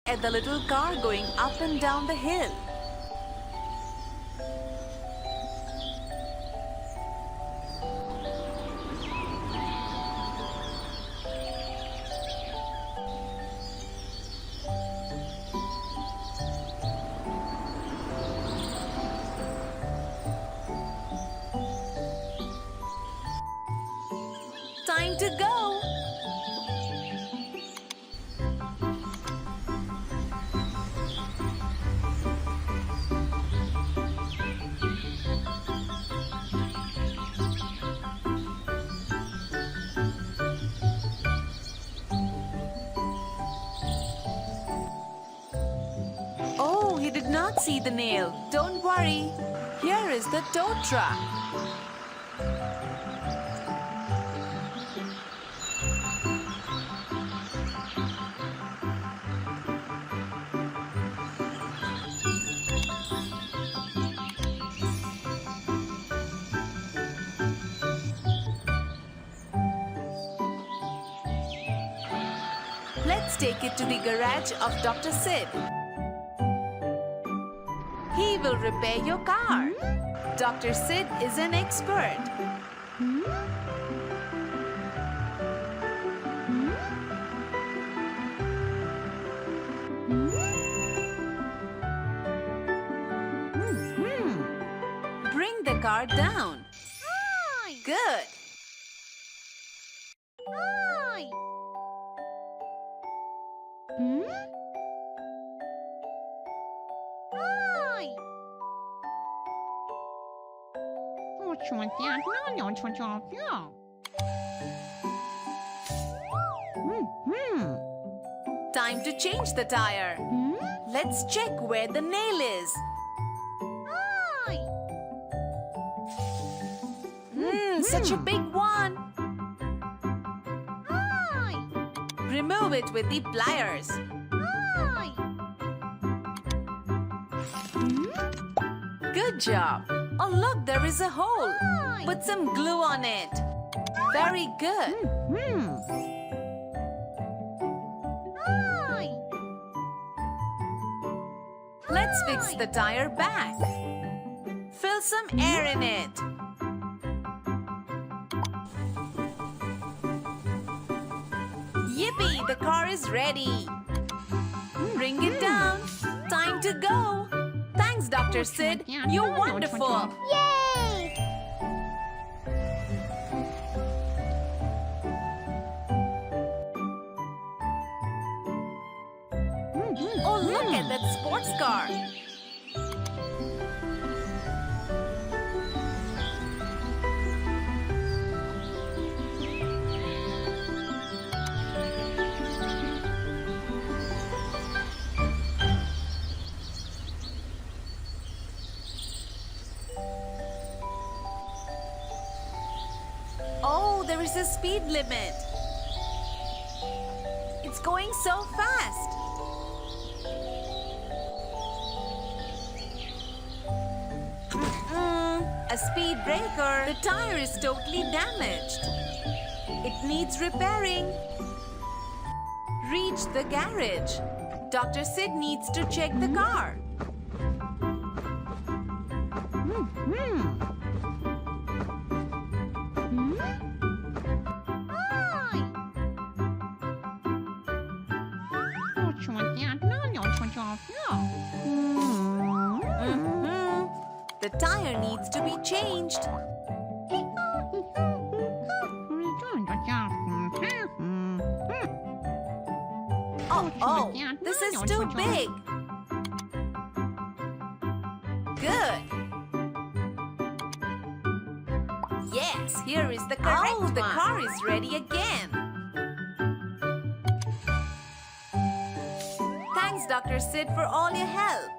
at the little car going up and down the hill. Time to go! Oh, he did not see the nail. Don't worry. Here is the tow truck. Let's take it to the garage of Dr. Sid. He will repair your car. Dr. Sid is an expert. Bring the car down. Good. Time to change the tire. Let's check where the nail is. Such a big one. Remove it with the pliers. Good job. Oh, look, there is a hole. Put some glue on it. Very good. Let's fix the tire back. Fill some air in it. Yippee, the car is ready. Bring it down. Time to go. Thanks, Dr. Sid. You're wonderful. Yay! Oh, look at that sports car. Oh, there is a speed limit. It's going so fast. A speed breaker. The tire is totally damaged. It needs repairing. Reach the garage. Dr. Sid needs to check the car. The tire needs to be changed. Oh, this is too big. Good. Yes, here is the correct one. The car is ready again. Thanks, Dr. Sid, for all your help.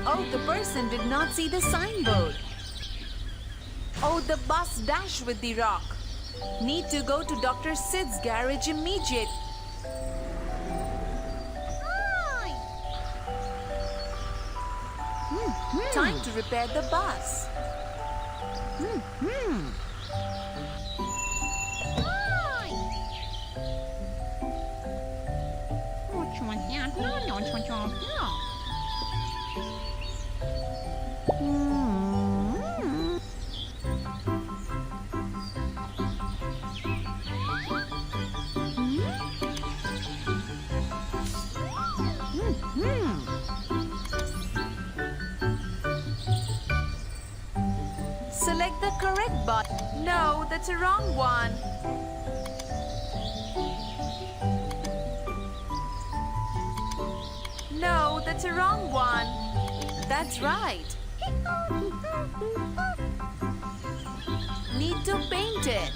Oh, the person did not see the signboard. Oh, the bus dashed with the rock. Need to go to Dr. Sid's garage immediate. Time to repair the bus. Select the correct button. No, that's a wrong one. No, that's a wrong one. That's right. Need to paint it.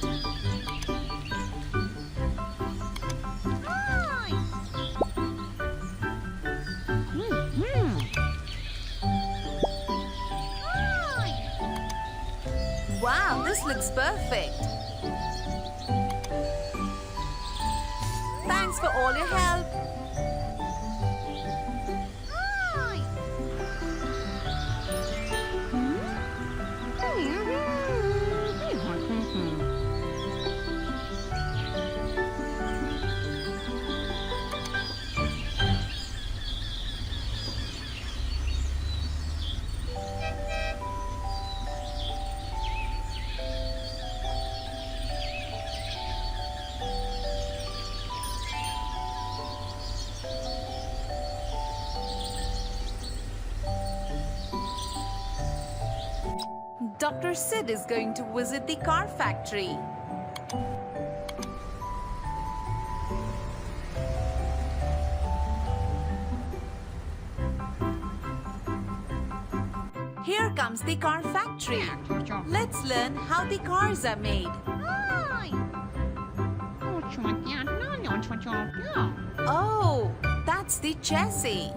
Wow, this looks perfect. Thanks for all your help. Dr. Sid is going to visit the car factory. Here comes the car factory. Let's learn how the cars are made. Oh, that's the chassis.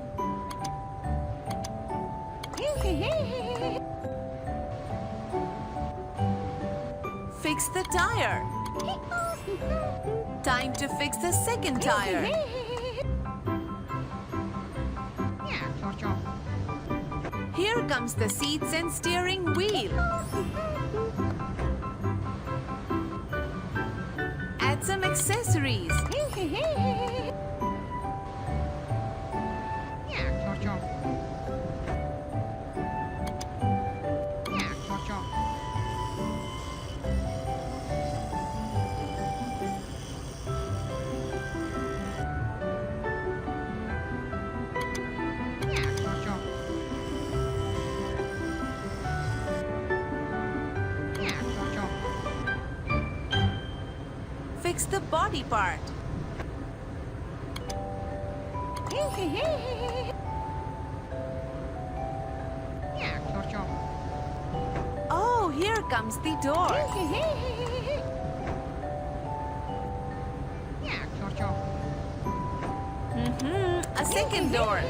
Fix the tire. Time to fix the second tire. Here comes the seats and steering wheel. Add some accessories. Fix the body part. Oh, here comes the door. A second door.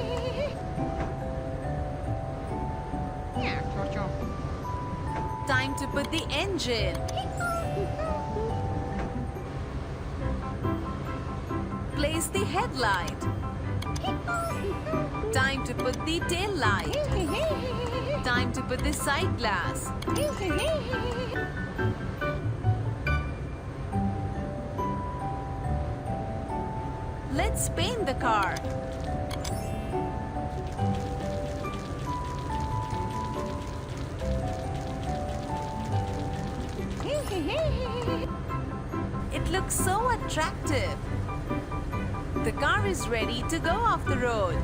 Time to put the engine. Place the headlight. Time to put the tail light. Time to put the side glass. Let's paint the car. It looks so attractive. The car is ready to go off the road.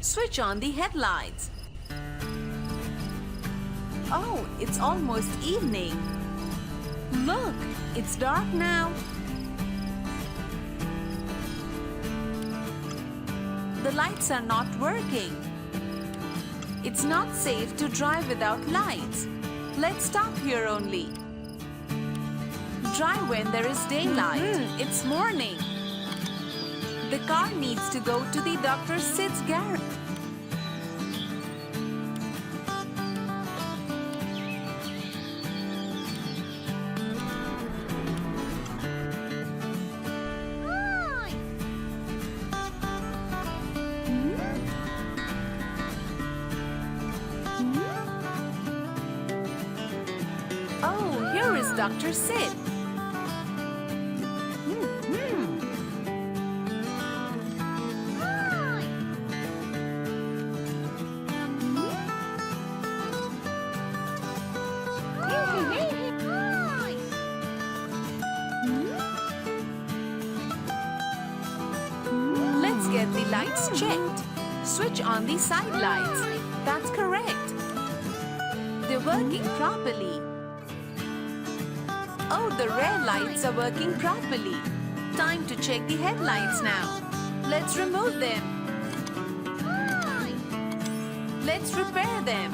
Switch on the headlights. Oh, it's almost evening. Look, it's dark now. The lights are not working. It's not safe to drive without lights. Let's stop here only. Drive when there is daylight. It's morning. The car needs to go to the Dr. Sid's garage. Oh, here is Dr. Sid. Let's get the lights checked. Switch on the side lights. That's correct. They're working properly. Oh, the rear lights are working properly. Time to check the headlights now. Let's remove them. Let's repair them.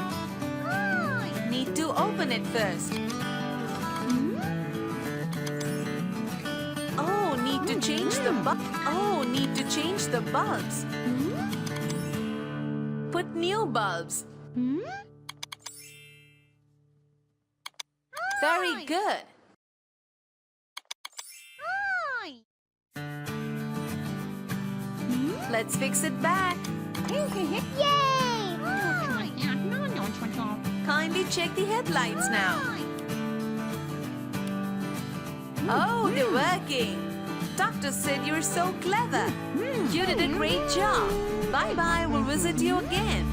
Need to open it first. Oh, need to change the bulbs. Put new bulbs. Very good. Let's fix it back. Yay! Kindly check the headlights now. Oh, they're working. Doctor said you're so clever. You did a great job. Bye-bye. We'll visit you again.